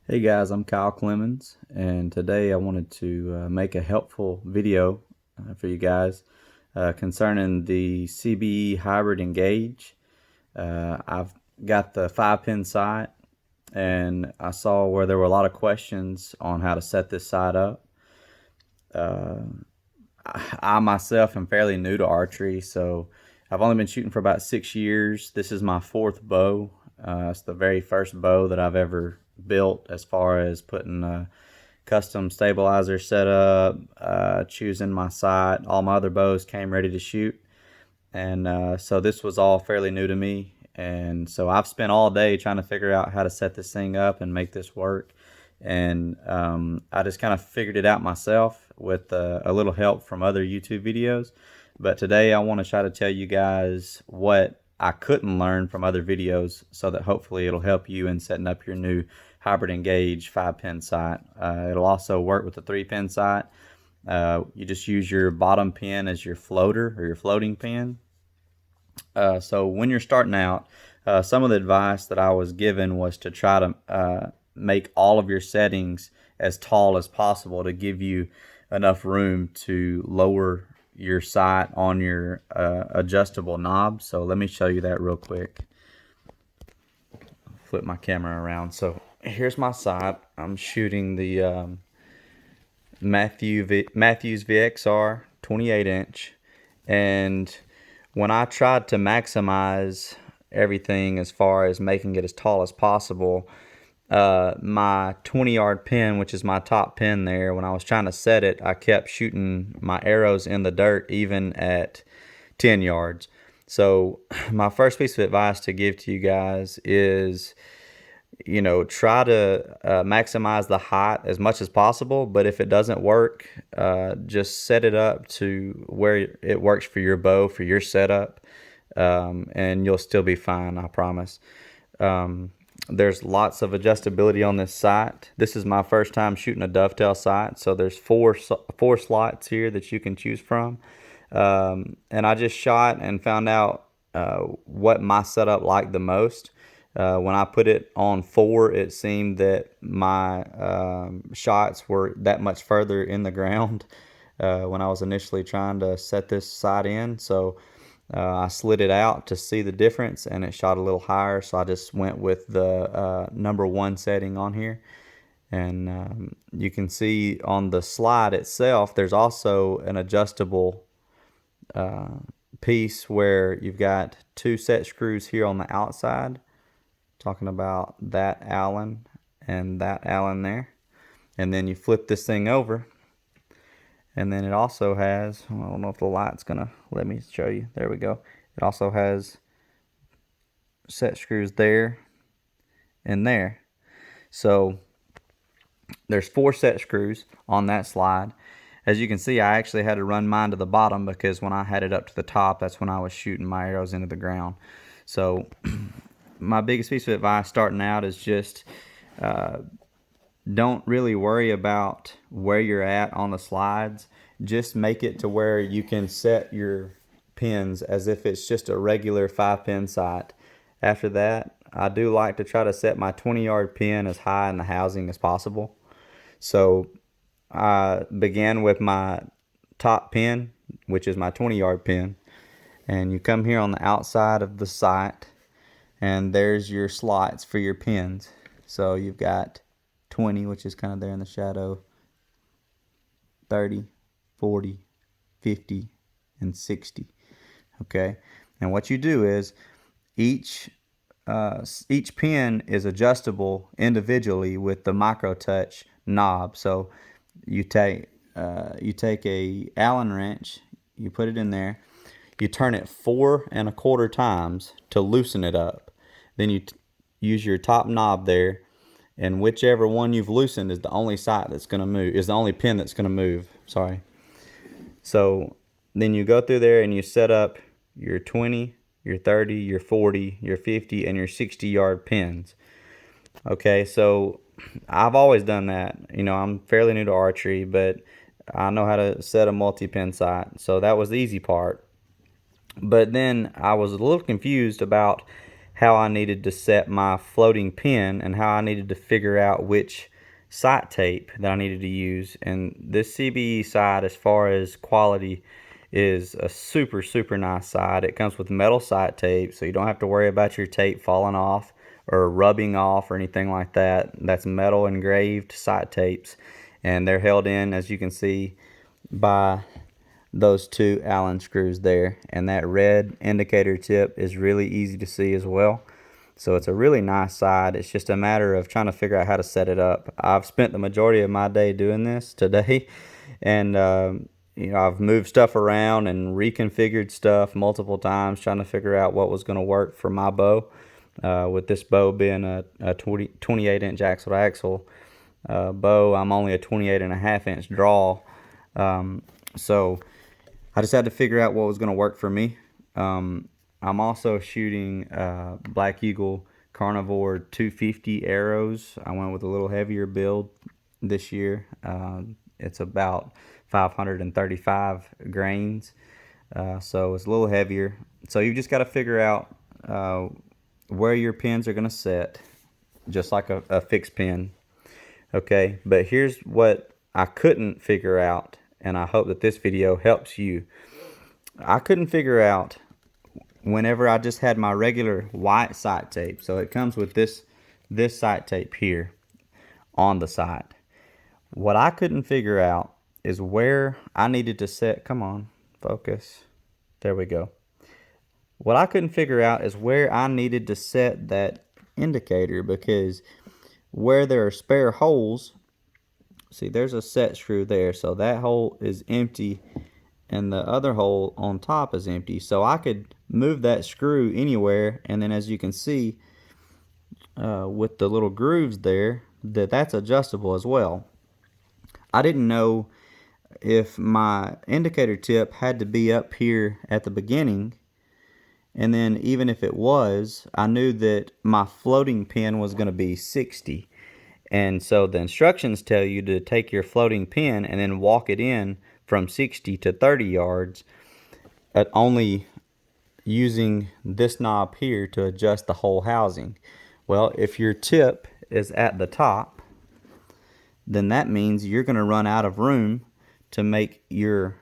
Hey guys, I'm Kyle Clemens, and today I wanted to make a helpful video for you guys concerning the CBE Hybrid Engage. I've got the 5-pin sight, and I saw where there were a lot of questions on how to set this sight up. I myself am fairly new to archery, so I've only been shooting for about 6 years. This is my fourth bow. It's the very first bow that I've ever built, as far as putting a custom stabilizer setup, choosing my sight. All my other bows came ready to shoot, and so this was all fairly new to me. And so I've spent all day trying to figure out how to set this thing up and make this work. And I just kind of figured it out myself with a little help from other YouTube videos. But today I want to try to tell you guys what I couldn't learn from other videos, so that hopefully it'll help you in setting up your new Hybrid Engage 5-pin sight. It'll also work with the 3-pin sight. You just use your bottom pin as your floater or your floating pin. So when you're starting out, some of the advice that I was given was to try to make all of your settings as tall as possible to give you enough room to lower your sight on your adjustable knob. So let me show you that real quick. Flip my camera around. So here's my sight. I'm shooting the Matthews VXR 28-inch, and when I tried to maximize everything as far as making it as tall as possible, my 20-yard pin, which is my top pin there, when I was trying to set it, I kept shooting my arrows in the dirt even at 10 yards. So my first piece of advice to give to you guys is, try to maximize the height as much as possible. But if it doesn't work, just set it up to where it works for your bow, for your setup, and you'll still be fine, I promise. There's lots of adjustability on this sight. This is my first time shooting a dovetail sight, so there's four slots here that you can choose from. And I just shot and found out what my setup liked the most. When I put it on 4, it seemed that my shots were that much further in the ground when I was initially trying to set this sight in. So I slid it out to see the difference, and it shot a little higher. So I just went with the number 1 setting on here. And you can see on the slide itself, there's also an adjustable piece where you've got 2 set screws here on the outside, talking about that Allen and that Allen there. And then you flip this thing over, and then it also has, I don't know if the light's gonna let me show you, there we go, it also has set screws there and there. So there's 4 set screws on that slide. As you can see, I actually had to run mine to the bottom, because when I had it up to the top, that's when I was shooting my arrows into the ground. So my biggest piece of advice starting out is just don't really worry about where you're at on the slides. Just make it to where you can set your pins as if it's just a regular 5-pin sight. After that, I do like to try to set my 20-yard pin as high in the housing as possible. So I began with my top pin, which is my 20-yard pin, and you come here on the outside of the sight, and there's your slots for your pins. So you've got 20, which is kind of there in the shadow, 30, 40, 50, and 60. Okay, and what you do is each pin is adjustable individually with the micro touch knob. So you take a Allen wrench, you put it in there, you turn it 4 1/4 times to loosen it up. Then you use your top knob there, and whichever one you've loosened is the only sight that's going to move, is the only pin that's going to move. Sorry. So then you go through there and you set up your 20, your 30, your 40, your 50, and your 60-yard pins. Okay, so I've always done that. I'm fairly new to archery, but I know how to set a multi-pin sight, so that was the easy part. But then I was a little confused about how I needed to set my floating pin and how I needed to figure out which sight tape that I needed to use. And this CBE side, as far as quality, is a super nice side. It comes with metal sight tape, so you don't have to worry about your tape falling off or rubbing off or anything like that. That's metal engraved sight tapes, and they're held in, as you can see, by those two Allen screws there. And that red indicator tip is really easy to see as well. So it's a really nice side. It's just a matter of trying to figure out how to set it up. I've spent the majority of my day doing this today, and you know, I've moved stuff around and reconfigured stuff multiple times trying to figure out what was going to work for my bow. With this bow being a 28 inch axle to axle bow, I'm only a 28.5 inch draw. So I just had to figure out what was going to work for me. I'm also shooting Black Eagle Carnivore 250 arrows. I went with a little heavier build this year. It's about 535 grains, so it's a little heavier. So you've just got to figure out where your pins are going to set, just like a fixed pin. Okay, but here's what I couldn't figure out, and I hope that this video helps you. I couldn't figure out whenever I just had my regular white sight tape. So it comes with this sight tape here on the sight. What I couldn't figure out is where I needed to set, come on, focus. There we go. What I couldn't figure out is where I needed to set that indicator, because where there are spare holes, see, there's a set screw there, so that hole is empty and the other hole on top is empty. So I could move that screw anywhere, and then as you can see with the little grooves there, that's adjustable as well. I didn't know if my indicator tip had to be up here at the beginning, and then even if it was, I knew that my floating pin was going to be 60. And so the instructions tell you to take your floating pin and then walk it in from 60 to 30 yards, at only using this knob here to adjust the whole housing. Well, if your tip is at the top, then that means you're going to run out of room to make your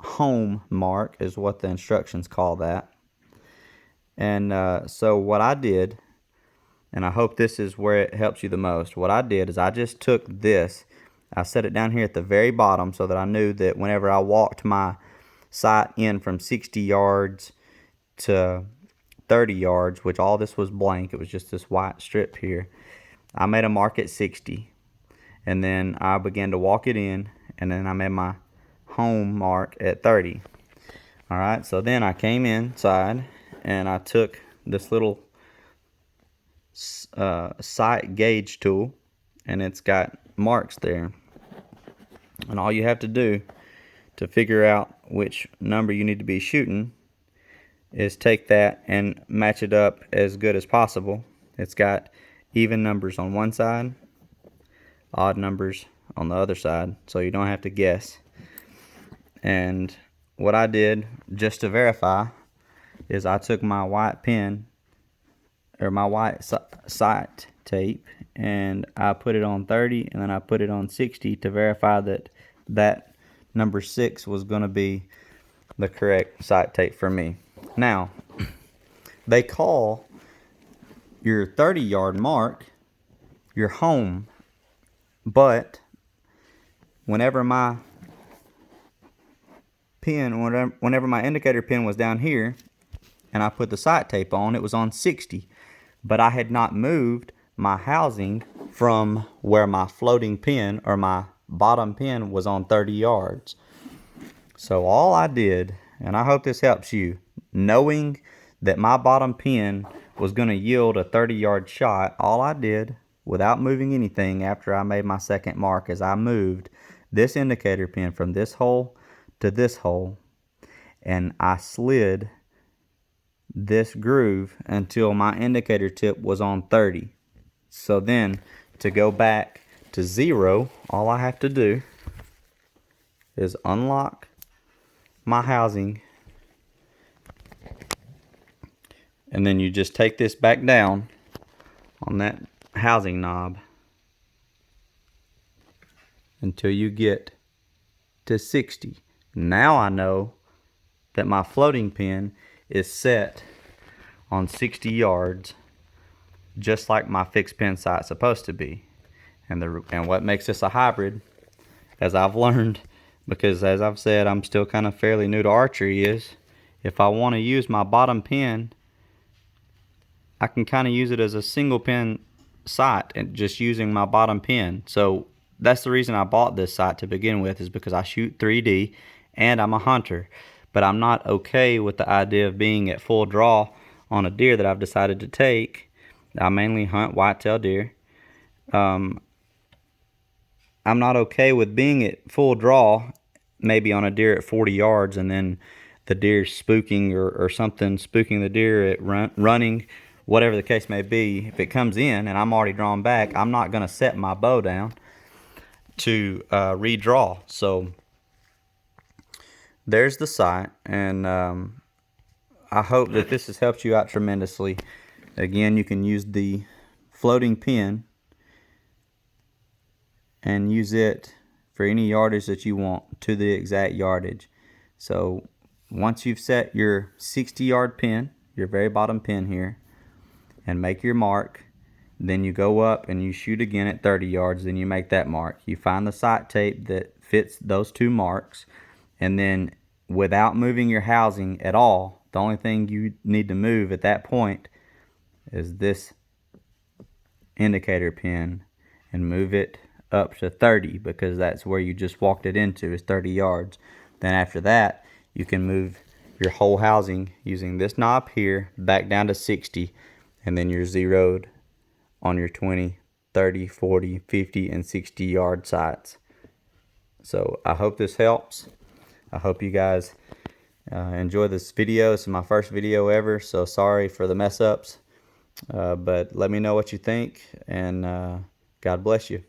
home mark, is what the instructions call that. And so what I did, and I hope this is where it helps you the most, what I did is I just took this, I set it down here at the very bottom so that I knew that whenever I walked my sight in from 60 yards to 30 yards, which all this was blank, it was just this white strip here, I made a mark at 60, and then I began to walk it in, and then I made my home mark at 30. Alright, so then I came inside and I took this little sight gauge tool, and it's got marks there, and all you have to do to figure out which number you need to be shooting is take that and match it up as good as possible. It's got even numbers on one side, odd numbers on the other side, so you don't have to guess. And what I did just to verify is I took my white pin, or my white sight tape, and I put it on 30, and then I put it on 60 to verify that that number 6 was going to be the correct sight tape for me. Now, they call your 30-yard mark your home, but whenever my pin, whenever my indicator pin was down here and I put the sight tape on, it was on 60. But I had not moved my housing from where my floating pin, or my bottom pin, was on 30 yards. So all I did, and I hope this helps you, knowing that my bottom pin was going to yield a 30-yard shot, all I did, without moving anything after I made my second mark, is I moved this indicator pin from this hole to this hole, and I slid this groove until my indicator tip was on 30. So then, to go back to 0, all I have to do is unlock my housing And then you just take this back down on that housing knob until you get to 60. Now I know that my floating pin is set on 60 yards, just like my fixed pin sight's supposed to be. And what makes this a hybrid, as I've learned, because as I've said, I'm still kind of fairly new to archery, is if I want to use my bottom pin, I can kind of use it as a single pin sight and just using my bottom pin. So that's the reason I bought this sight to begin with, is because I shoot 3D and I'm a hunter. But I'm not okay with the idea of being at full draw on a deer that I've decided to take. I mainly hunt whitetail deer. I'm not okay with being at full draw, maybe on a deer at 40 yards, and then the deer spooking or something spooking the deer at running, whatever the case may be. If it comes in and I'm already drawn back, I'm not going to set my bow down to redraw. So there's the sight, and I hope that this has helped you out tremendously. Again, you can use the floating pin and use it for any yardage that you want, to the exact yardage. So once you've set your 60-yard pin, your very bottom pin here, and make your mark, then you go up and you shoot again at 30 yards, then you make that mark. You find the sight tape that fits those two marks, and then without moving your housing at all, the only thing you need to move at that point is this indicator pin, and move it up to 30, because that's where you just walked it into, is 30 yards. Then after that, you can move your whole housing using this knob here back down to 60, and then you're zeroed on your 20, 30, 40, 50, and 60 yard sights. So I hope this helps. I hope you guys enjoy this video. This is my first video ever, so sorry for the mess ups. But let me know what you think, and God bless you.